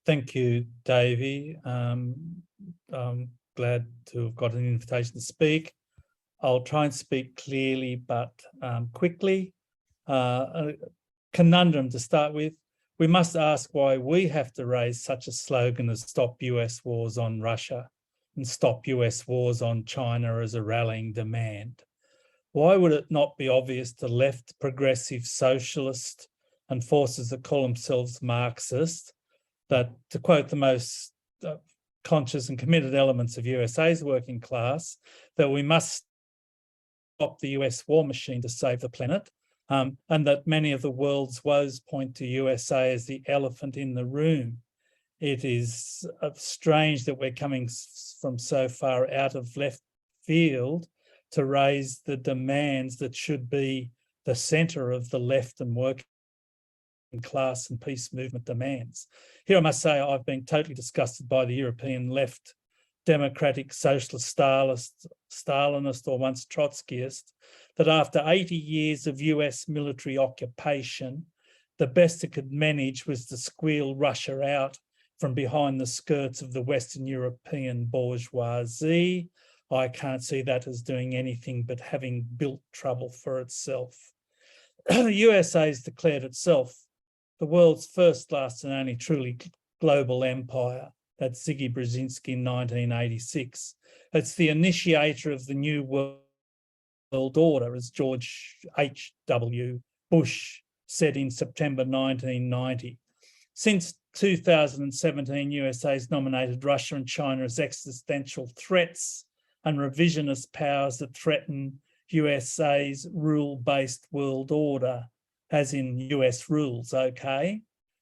Thank you, Davey. I'm glad to have got an invitation to speak. I'll try and speak clearly but quickly. A conundrum to start with. We must ask why we have to raise such a slogan as stop US wars on Russia and stop US wars on China as a rallying demand. Why would it not be obvious to left, progressive, socialist and forces that call themselves Marxist that, to quote the most conscious and committed elements of USA's working class, that we must stop the US war machine to save the planet, and that many of the world's woes point to USA as the elephant in the room. It is strange that we're coming from so far out of left field to raise the demands that should be the centre of the left and working class and peace movement demands. Here I must say I've been totally disgusted by the European left, democratic, socialist, Stalinist or once Trotskyist, that after 80 years of US military occupation, the best it could manage was to squeal Russia out from behind the skirts of the Western European bourgeoisie. I can't see that as doing anything but having built trouble for itself. The USA has declared itself the world's first, last and only truly global empire. That's Ziggy Brzezinski in 1986. It's the initiator of the new world order, as George H.W. Bush said in September 1990. Since 2017, USA has nominated Russia and China as existential threats and revisionist powers that threaten USA's rule-based world order, as in US rules, okay?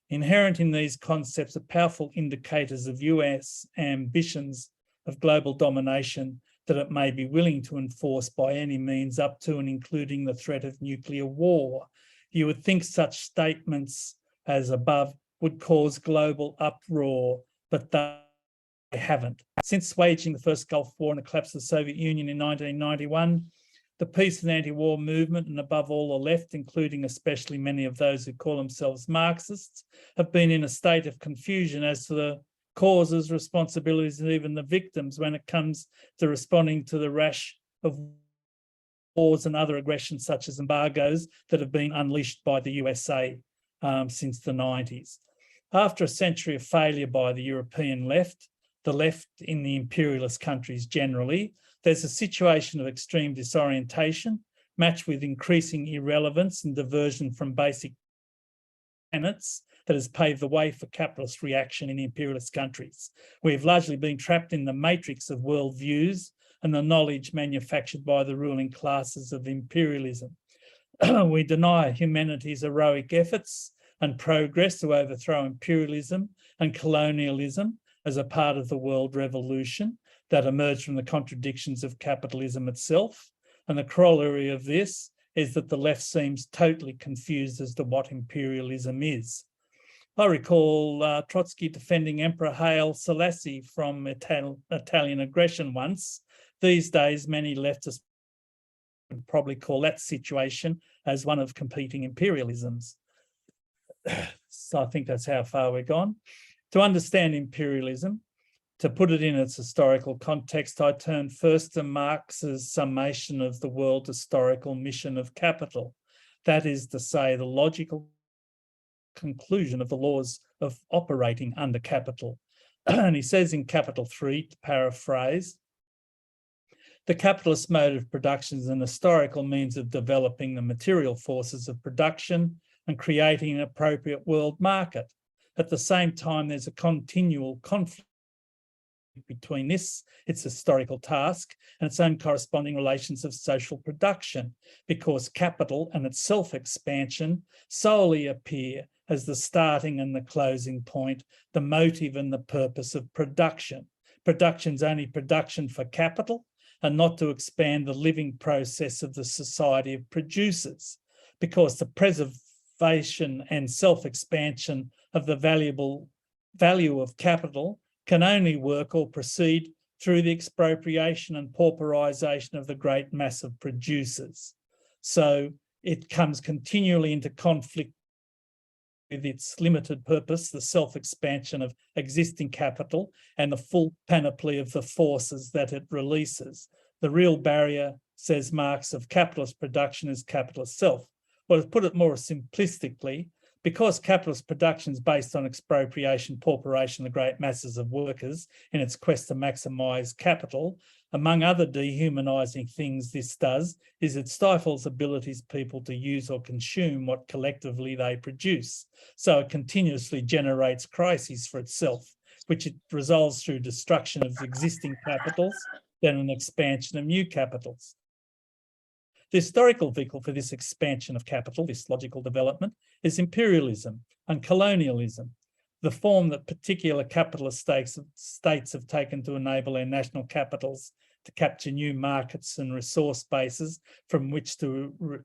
Inherent in these concepts are powerful indicators of US ambitions of global domination that it may be willing to enforce by any means up to and including the threat of nuclear war. You would think such statements as above would cause global uproar, but they haven't. Since waging the first Gulf War and the collapse of the Soviet Union in 1991, the peace and anti-war movement, and above all the left, including especially many of those who call themselves Marxists, have been in a state of confusion as to the causes, responsibilities, and even the victims when it comes to responding to the rash of wars and other aggressions such as embargoes that have been unleashed by the USA since the 90s. After a century of failure by the European left, the left in the imperialist countries generally, there's a situation of extreme disorientation matched with increasing irrelevance and diversion from basic tenets that has paved the way for capitalist reaction in imperialist countries. We've largely been trapped in the matrix of worldviews and the knowledge manufactured by the ruling classes of imperialism. We deny humanity's heroic efforts and progress to overthrow imperialism and colonialism as a part of the world revolution that emerged from the contradictions of capitalism itself. And the corollary of this is that the left seems totally confused as to what imperialism is. I recall Trotsky defending Emperor Haile Selassie from Italian aggression once. These days, many leftists would probably call that situation as one of competing imperialisms. So I think that's how far we're gone. To understand imperialism, to put it in its historical context, I turn first to Marx's summation of the world historical mission of capital. That is to say, the logical conclusion of the laws of operating under capital. And he says in Capital 3, to paraphrase, the capitalist mode of production is an historical means of developing the material forces of production and creating an appropriate world market. At the same time, there's a continual conflict between this, its historical task, and its own corresponding relations of social production, because capital and its self-expansion solely appear as the starting and the closing point, the motive and the purpose of production. Production's only production for capital and not to expand the living process of the society of producers, because the preservation and self-expansion of the value of capital can only work or proceed through the expropriation and pauperization of the great mass of producers. So it comes continually into conflict with its limited purpose, the self-expansion of existing capital and the full panoply of the forces that it releases. The real barrier, says Marx, of capitalist production is capitalist self. Well, to put it more simplistically, because capitalist production is based on expropriation, pauperation of the great masses of workers in its quest to maximise capital, among other dehumanising things this does is it stifles abilities of people to use or consume what collectively they produce. So it continuously generates crises for itself, which it resolves through destruction of existing capitals, then an expansion of new capitals. The historical vehicle for this expansion of capital, this logical development, is imperialism and colonialism, the form that particular capitalist states have taken to enable their national capitals to capture new markets and resource bases from which to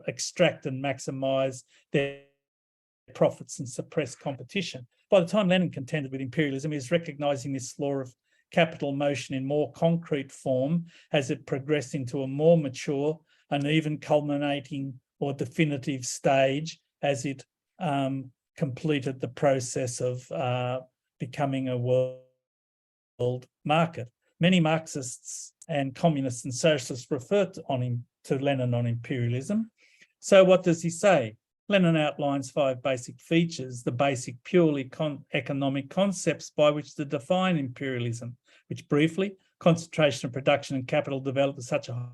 extract and maximise their profits and suppress competition. By the time Lenin contended with imperialism, he was recognising this law of capital motion in more concrete form as it progressed into a more mature and even culminating or definitive stage as it completed the process of becoming a world market. Many Marxists and communists and socialists refer to Lenin on imperialism. So what does he say? Lenin outlines 5 basic features, the basic purely economic concepts by which to define imperialism, which briefly, concentration of production and capital developed at such a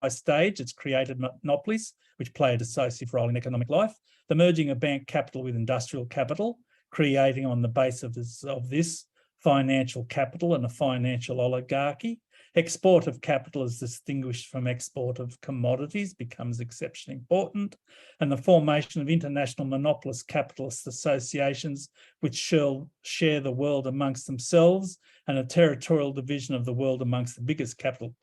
high stage, it's created monopolies, which play a decisive role in economic life, the merging of bank capital with industrial capital, creating on the basis of this financial capital and a financial oligarchy. Export of capital is distinguished from export of commodities, becomes exceptionally important, and the formation of international monopolist capitalist associations which shall share the world amongst themselves, and a territorial division of the world amongst the biggest capital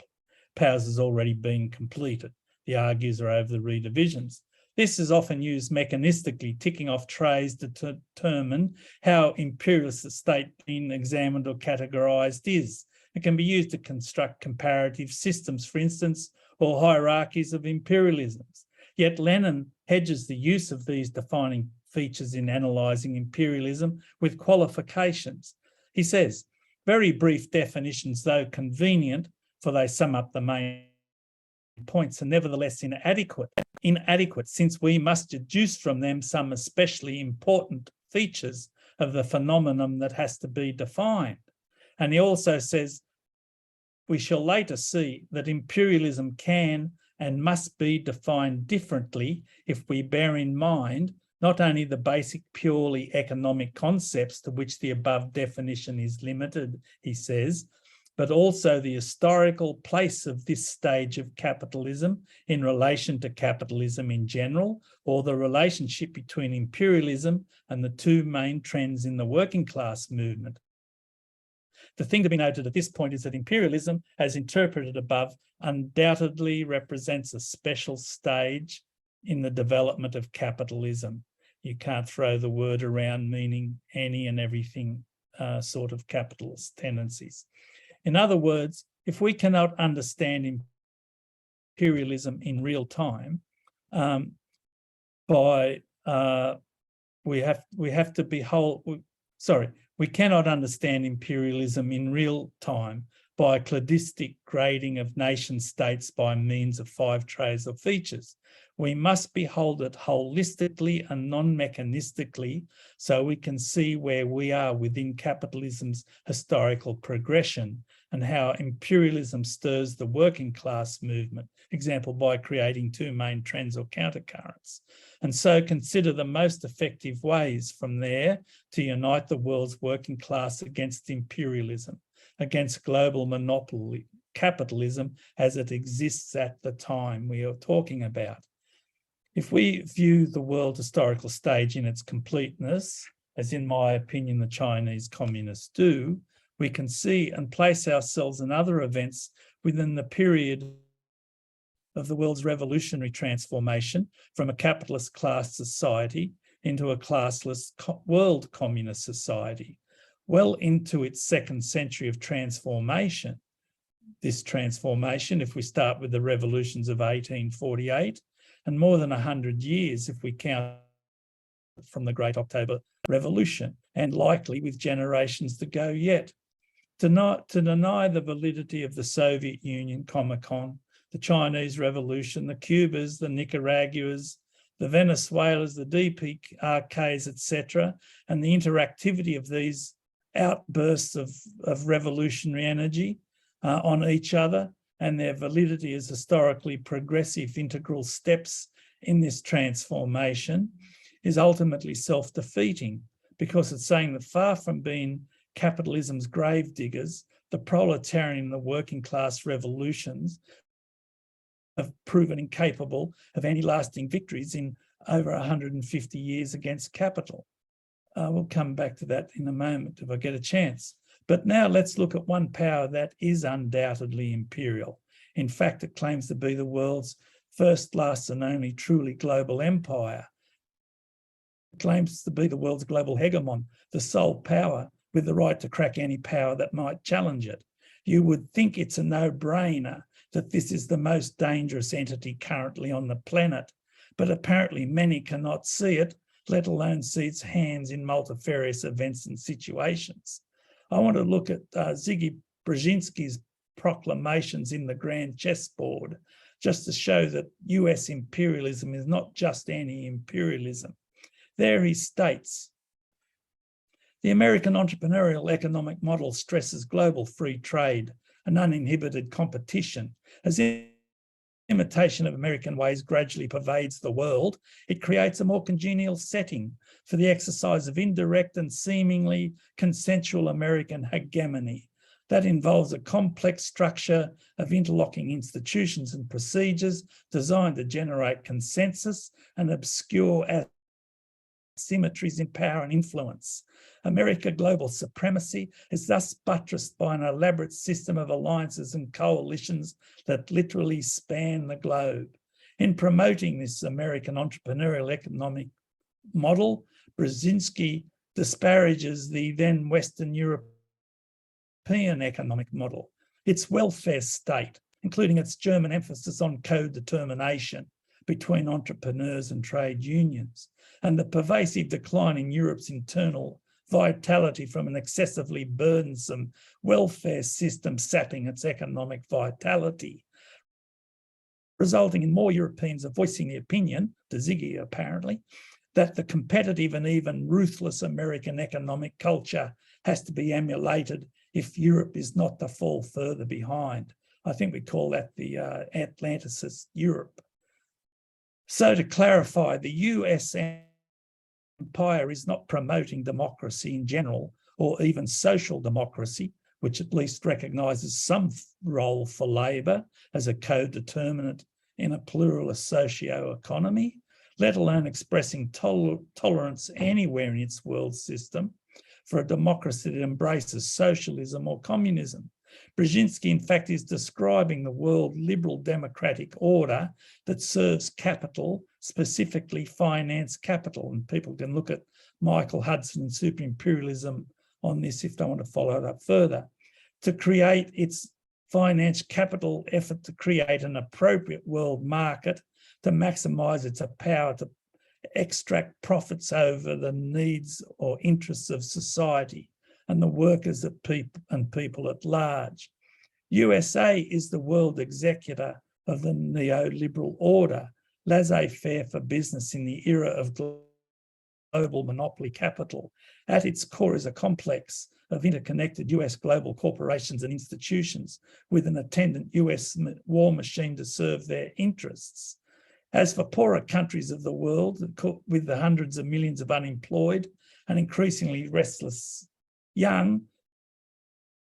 powers has already been completed. The argues are over the redivisions. This is often used mechanistically, ticking off trays to determine how imperialist the state being examined or categorised is. It can be used to construct comparative systems, for instance, or hierarchies of imperialisms. Yet Lenin hedges the use of these defining features in analysing imperialism with qualifications. He says, very brief definitions, though convenient, for they sum up the main points, are nevertheless inadequate, since we must deduce from them some especially important features of the phenomenon that has to be defined. And he also says, we shall later see that imperialism can and must be defined differently if we bear in mind not only the basic purely economic concepts to which the above definition is limited, he says, but also the historical place of this stage of capitalism in relation to capitalism in general, or the relationship between imperialism and the 2 main trends in the working class movement. The thing to be noted at this point is that imperialism, as interpreted above, undoubtedly represents a special stage in the development of capitalism. You can't throw the word around meaning any and everything sort of capitalist tendencies. In other words, if we cannot understand imperialism in real time, we cannot understand imperialism in real time by a cladistic grading of nation states by means of 5 trays of features. We must behold it holistically and non-mechanistically so we can see where we are within capitalism's historical progression and how imperialism stirs the working class movement, example by creating 2 main trends or countercurrents. And so consider the most effective ways from there to unite the world's working class against imperialism, against global monopoly capitalism as it exists at the time we are talking about. If we view the world historical stage in its completeness, as in my opinion the Chinese communists do, we can see and place ourselves in other events within the period of the world's revolutionary transformation from a capitalist class society into a classless world communist society, well into its 2nd century of transformation. This transformation, if we start with the revolutions of 1848, and more than 100 years if we count from the Great October Revolution, and likely with generations to go yet. To deny the validity of the Soviet Union Comecon, the Chinese Revolution, the Cubas, the Nicaraguas, the Venezuelas, the DPRKs, etc., and the interactivity of these outbursts of revolutionary energy on each other, and their validity as historically progressive integral steps in this transformation, is ultimately self-defeating, because it's saying that far from being capitalism's gravediggers, the proletarian and the working class revolutions have proven incapable of any lasting victories in over 150 years against capital. We'll come back to that in a moment if I get a chance. But now let's look at one power that is undoubtedly imperial. In fact, it claims to be the world's first, last, and only truly global empire. It claims to be the world's global hegemon, the sole power with the right to crack any power that might challenge it. You would think it's a no-brainer that this is the most dangerous entity currently on the planet, but apparently many cannot see it, let alone see its hands in multifarious events and situations. I want to look at Ziggy Brzezinski's proclamations in the grand chessboard, just to show that US imperialism is not just anti-imperialism. There he states, the American entrepreneurial economic model stresses global free trade and uninhibited competition. As imitation of American ways gradually pervades the world, it creates a more congenial setting for the exercise of indirect and seemingly consensual American hegemony. That involves a complex structure of interlocking institutions and procedures designed to generate consensus and obscure asymmetries in power and influence. American global supremacy is thus buttressed by an elaborate system of alliances and coalitions that literally span the globe. In promoting this American entrepreneurial economic model, Brzezinski disparages the then Western European economic model, its welfare state, including its German emphasis on co-determination between entrepreneurs and trade unions, and the pervasive decline in Europe's internal vitality from an excessively burdensome welfare system sapping its economic vitality, resulting in more Europeans voicing the opinion, to Ziggy apparently, that the competitive and even ruthless American economic culture has to be emulated if Europe is not to fall further behind. I think we call that the Atlanticist Europe. So to clarify, the US empire is not promoting democracy in general, or even social democracy, which at least recognises some role for labour as a co-determinant in a pluralist socio-economy, let alone expressing tolerance anywhere in its world system for a democracy that embraces socialism or communism. Brzezinski, in fact, is describing the world liberal democratic order that serves capital, specifically finance capital. And people can look at Michael Hudson and Super Imperialism on this if they want to follow it up further. To create its finance capital effort to create an appropriate world market to maximise its power to extract profits over the needs or interests of society and the workers and people at large. USA is the world executor of the neoliberal order, laissez-faire for business in the era of global monopoly capital. At its core is a complex of interconnected US global corporations and institutions with an attendant US war machine to serve their interests. As for poorer countries of the world, with the hundreds of millions of unemployed and increasingly restless young,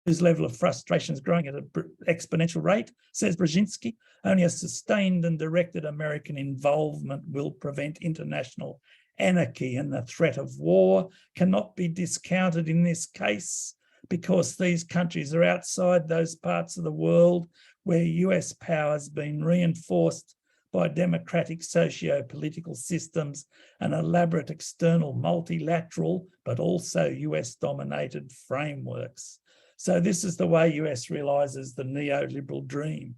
whose level of frustration is growing at an exponential rate, says Brzezinski, only a sustained and directed American involvement will prevent international anarchy, and the threat of war cannot be discounted in this case because these countries are outside those parts of the world where US power has been reinforced by democratic socio-political systems and elaborate external multilateral, but also US-dominated frameworks. So this is the way US realises the neoliberal dream,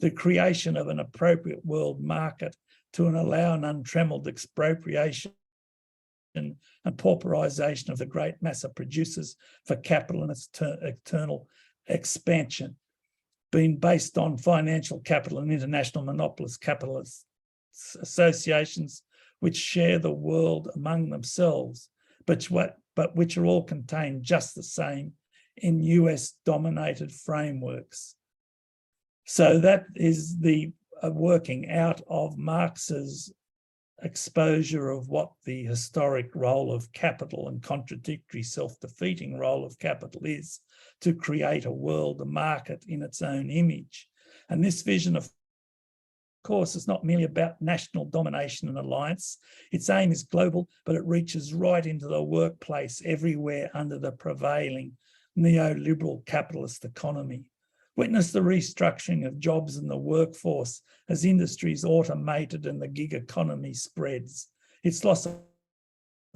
the creation of an appropriate world market to allow an untrammeled expropriation and pauperization of the great mass of producers for capital and its eternal expansion, being based on financial capital and international monopolist capitalist associations which share the world among themselves, but which are all contained just the same in US-dominated frameworks. So that is the working out of Marx's exposure of what the historic role of capital and contradictory self-defeating role of capital is to create a world, a market in its own image. And this vision, of course, is not merely about national domination and alliance. Its aim is global, but it reaches right into the workplace everywhere under the prevailing neoliberal capitalist economy. Witness the restructuring of jobs in the workforce as industries automated and the gig economy spreads. It's loss of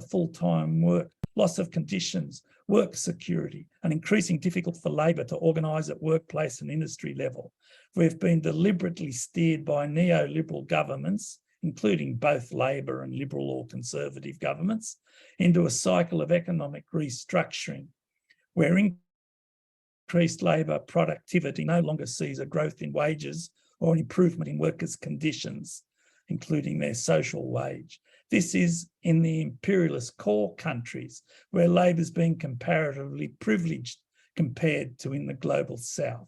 full-time work, loss of conditions, work security, and increasing difficult for labour to organise at workplace and industry level. We've been deliberately steered by neoliberal governments, including both Labour and Liberal or Conservative governments, into a cycle of economic restructuring, where increased labour productivity no longer sees a growth in wages or an improvement in workers' conditions, including their social wage. This is in the imperialist core countries where labour is being comparatively privileged compared to in the global south.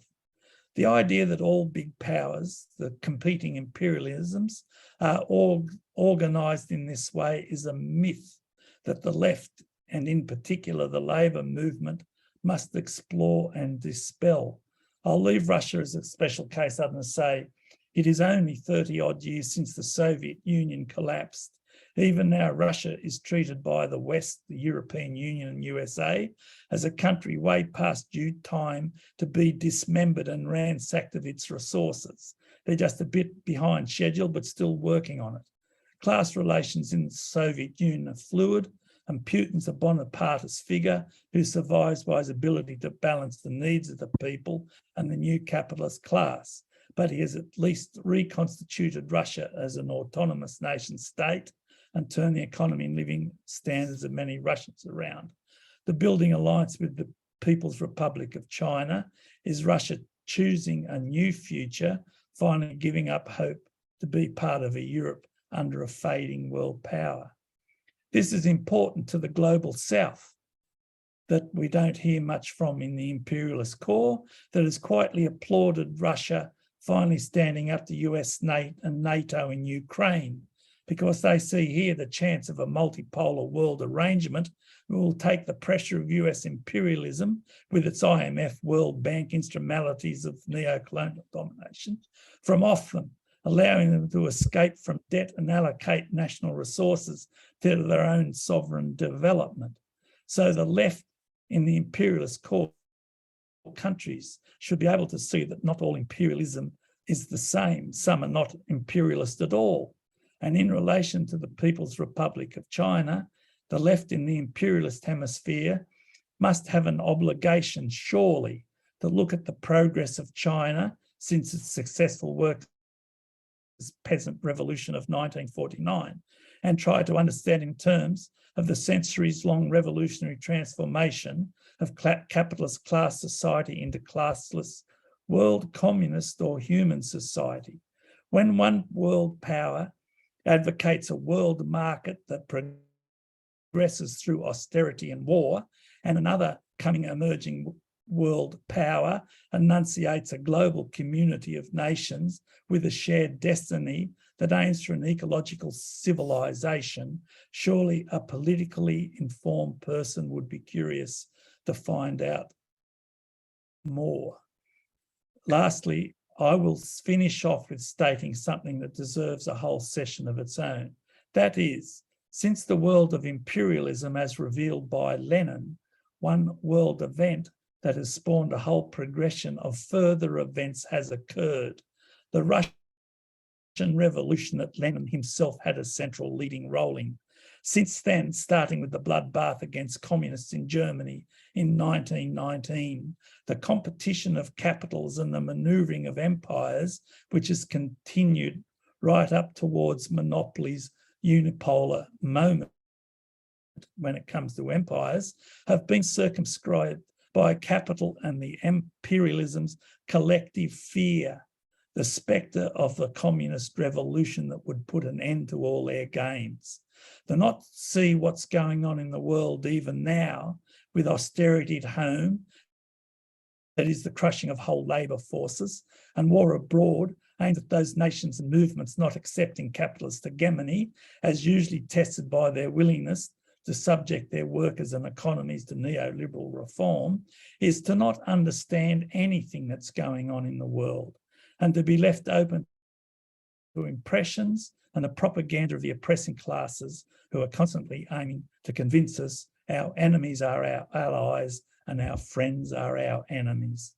The idea that all big powers, the competing imperialisms, are all organised in this way is a myth that the left, and in particular the labour movement, must explore and dispel. I'll leave Russia as a special case other than to say it is only 30 odd years since the Soviet Union collapsed. Even now, Russia is treated by the West, the European Union and USA, as a country way past due time to be dismembered and ransacked of its resources. They're just a bit behind schedule, but still working on it. Class relations in the Soviet Union are fluid, and Putin's a Bonapartist figure who survives by his ability to balance the needs of the people and the new capitalist class. But he has at least reconstituted Russia as an autonomous nation state and turned the economy and living standards of many Russians around. The building alliance with the People's Republic of China is Russia choosing a new future, finally giving up hope to be part of a Europe under a fading world power. This is important to the global south that we don't hear much from in the imperialist core, that has quietly applauded Russia finally standing up to US and NATO in Ukraine, because they see here the chance of a multipolar world arrangement will take the pressure of US imperialism with its IMF, World Bank instrumentalities of neo-colonial domination from off them, allowing them to escape from debt and allocate national resources to their own sovereign development. So the left in the imperialist core countries should be able to see that not all imperialism is the same. Some are not imperialist at all. And in relation to the People's Republic of China, the left in the imperialist hemisphere must have an obligation, surely, to look at the progress of China since its successful work as peasant revolution of 1949 and try to understand in terms of the centuries-long revolutionary transformation of capitalist class society into classless world communist or human society. When one world power advocates a world market that progresses through austerity and war, and another coming emerging world power enunciates a global community of nations with a shared destiny that aims for an ecological civilization, surely a politically informed person would be curious to find out more. Lastly, I will finish off with stating something that deserves a whole session of its own. That is, since the world of imperialism as revealed by Lenin, one world event that has spawned a whole progression of further events has occurred. The Russian Revolution that Lenin himself had a central leading role in. Since then, starting with the bloodbath against communists in Germany in 1919, the competition of capitals and the manoeuvring of empires, which has continued right up towards monopoly's unipolar moment, when it comes to empires have been circumscribed by capital and the imperialism's collective fear, the spectre of the communist revolution that would put an end to all their gains. Do not see what's going on in the world even now with austerity at home, that is the crushing of whole labour forces, and war abroad aimed at those nations and movements not accepting capitalist hegemony, as usually tested by their willingness to subject their workers and economies to neoliberal reform, is to not understand anything that's going on in the world and to be left open to impressions and the propaganda of the oppressing classes who are constantly aiming to convince us our enemies are our allies and our friends are our enemies.